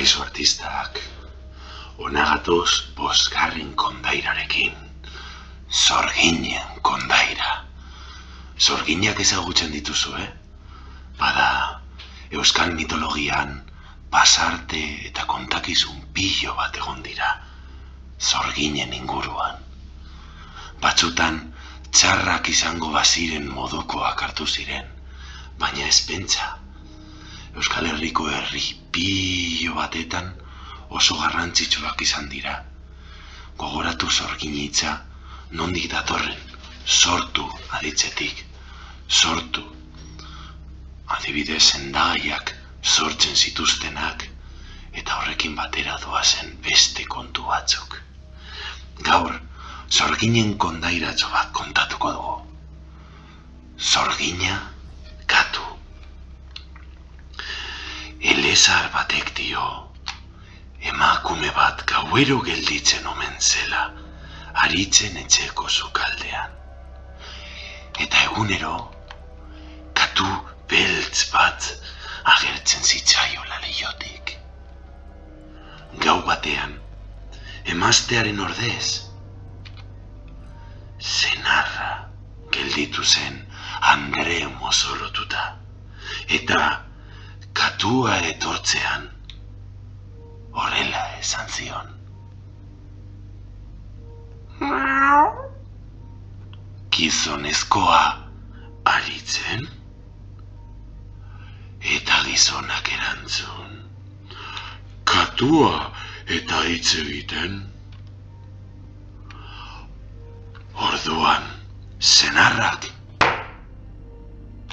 Kaixo artistak, onagatoz bosgarren kondairarekin, Zorginen kondaira. Zorginak ezagutzen dituzu, Bada, euskal mitologian, pasarte eta kontakizun pilo bat egon dira, Zorginen inguruan. Batzutan, txarrak izango baziren modukoak hartu ziren, baina ez pentsa. Euskal Herriko herri pilo batetan oso garrantzitsuak izan dira. Gogoratu Zorgin hitza nondik datorren, sortu aditzetik, sortu. Adibidez sendagaiak sortzen zituztenak eta horrekin batera doazen beste kontu batzuk. Gaur, Zorginen kondairatxo bat kontatuko dugu. Zorgina katu. Elezar batek dio, emakume bat gauero gelditzen omen zela, aritzen etxeko sukaldean. Eta egunero, katu beltz bat agertzen zitzaiola leihotik. Gau batean, emaztearen ordez, senarra gelditu zen Andre mozorrotuta, eta katua etortzean horrela esan zion. Gizonezkoa aritzen? Eta gizonak erantzun, katua eta hitz egiten? Orduan, senarrak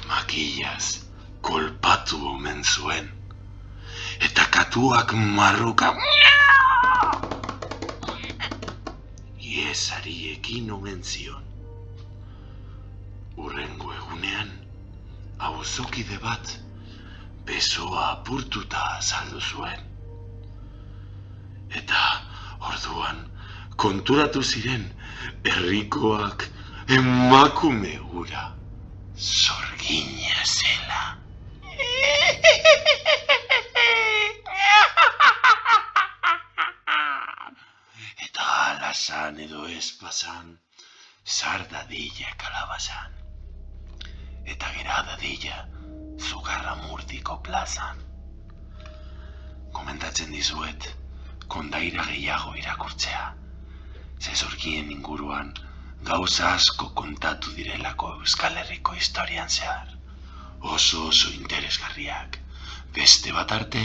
makillaz kolpatu omen zuen, eta katuak marruka iesari ekin omen zion. Hurrengo egunean, auzokide bat besoa apurtuta azaldu zuen. Eta orduan konturatu ziren herrikoak emakume hura Zorgina zela. Eta alazan edo ez pasan, zar dadila kalabazan. Eta gera dadila Zugarramurdiko plazan. Komentatzen dizuet, kondaira gehiago irakurtzea. Ze Zorginen inguruan gauza asko kontatu direlako Euskal Herriko historian zehar. Oso interesgarriak. Beste bat arte.